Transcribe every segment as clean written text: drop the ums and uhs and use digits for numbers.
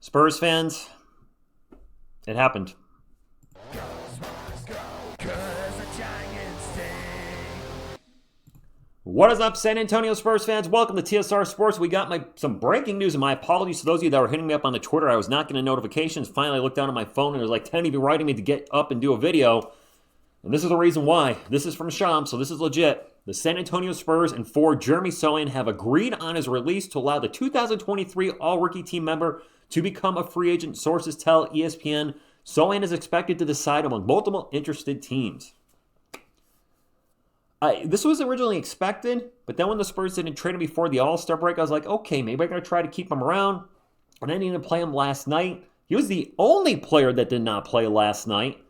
Spurs fans, it happened. What is up, San Antonio Spurs fans? Welcome to TSR Sports. We got some breaking news, and my apologies to those of you that were hitting me up on the Twitter. I was not getting notifications. Finally, I looked down at my phone, and there was like 10 of you writing me to get up and do a video. And this is the reason why. This is from Sham, so this is legit. The San Antonio Spurs and forward Jeremy Sochan have agreed on his release to allow the 2023 All-Rookie team member to become a free agent. Sources tell ESPN Sochan is expected to decide among multiple interested teams. This was originally expected, but then when the Spurs didn't trade him before the All-Star break, I was like, okay, maybe I'm going to try to keep him around. And I didn't even play him last night. He was the only player that did not play last night.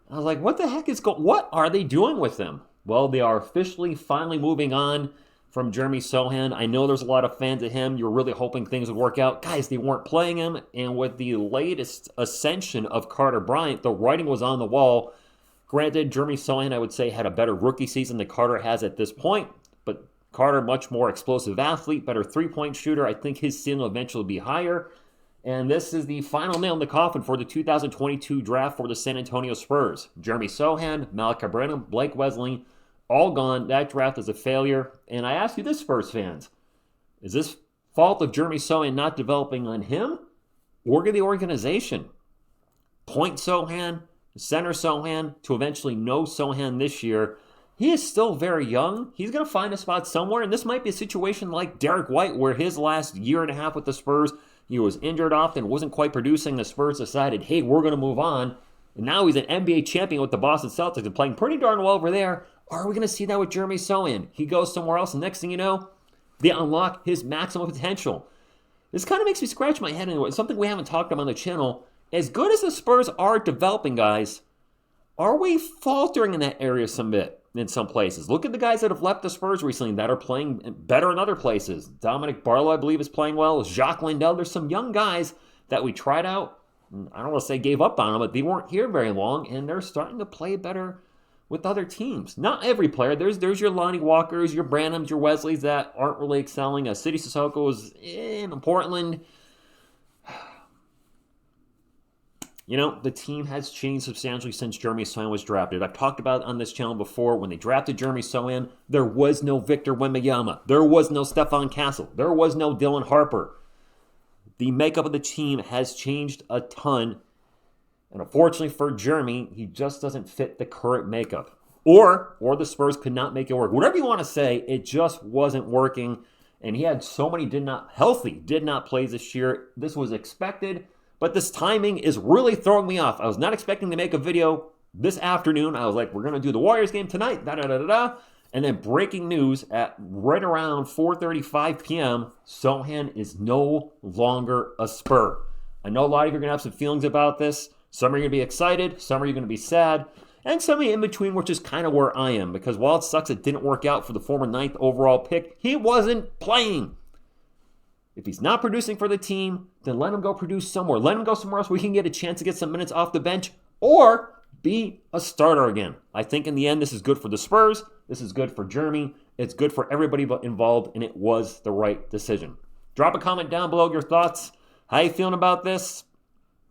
I was like, what the heck is what are they doing with him? Well, they are officially finally moving on from Jeremy Sochan. I know there's a lot of fans of him. You're really hoping things would work out. Guys, they weren't playing him. And with the latest ascension of Bryant, the writing was on the wall. Granted, Jeremy Sochan, I would say, had a better rookie season than Carter has at this point. But Carter, much more explosive athlete, better three-point shooter. I think his ceiling will eventually be higher. And this is the final nail in the coffin for the 2022 draft for the San Antonio Spurs. Jeremy Sochan, Malachi Branham, Blake Wesley, all gone. That draft is a failure. And I ask you this, Spurs fans. Is this fault of Jeremy Sochan not developing on him or the organization? Point Sochan, center Sochan, to eventually no Sochan this year. He is still very young. He's going to find a spot somewhere. And this might be a situation like Derek White, where his last year and a half with the Spurs, he was injured often, wasn't quite producing. The Spurs decided, hey, we're going to move on. And now he's an NBA champion with the Boston Celtics and playing pretty darn well over there. Are we going to see that with Jeremy Sochan? He goes somewhere else, and next thing you know, they unlock his maximum potential. This kind of makes me scratch my head anyway. It's something we haven't talked about on the channel. As good as the Spurs are developing guys, are we faltering in that area some bit in some places? Look at the guys that have left the Spurs recently that are playing better in other places. Dominic Barlow, I believe, is playing well. Jacques Lindell. There's some young guys that we tried out. I don't want to say gave up on them, but they weren't here very long, and they're starting to play better with other teams. Not every player. There's your Lonnie Walkers, your Branhams, your Wesleys that aren't really excelling. City Sissoko's in Portland. You know, the team has changed substantially since Jeremy Sochan was drafted. I've talked about it on this channel before. When they drafted Jeremy Sochan, there was no Victor Wembanyama. There was no Stephon Castle. There was no Dylan Harper. The makeup of the team has changed a ton. And unfortunately for Jeremy, he just doesn't fit the current makeup. Or the Spurs could not make it work. Whatever you want to say, it just wasn't working. And he had so many did not play this year. This was expected. But this timing is really throwing me off. I was not expecting to make a video this afternoon. I was like, we're going to do the Warriors game tonight. And then breaking news at right around 4:35 p.m., Sochan is no longer a Spur. I know a lot of you are going to have some feelings about this. Some are going to be excited. Some are going to be sad. And some are in between, which is kind of where I am. Because while it sucks it didn't work out for the former 9th overall pick, he wasn't playing. If he's not producing for the team, then let him go produce somewhere. Let him go somewhere else where he can get a chance to get some minutes off the bench or be a starter again. I think in the end, this is good for the Spurs. This is good for Jeremy. It's good for everybody involved, and it was the right decision. Drop a comment down below your thoughts. How you feeling about this?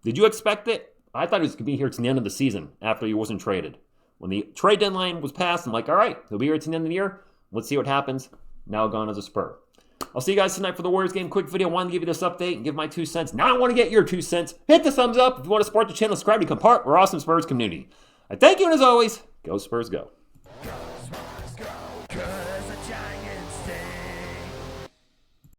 Did you expect it? I thought he was going to be here to the end of the season after he wasn't traded. When the trade deadline was passed, I'm like, all right, he'll be here to the end of the year. Let's see what happens. Now gone as a Spur. I'll see you guys tonight for the Warriors game. Quick video. I wanted to give you this update and give my 2 cents. Now I want to get your 2 cents. Hit the thumbs up. If you want to support the channel, subscribe to become part of our awesome Spurs community. I thank you, and as always, go Spurs go. Go Spurs go, 'cause the Giants stay.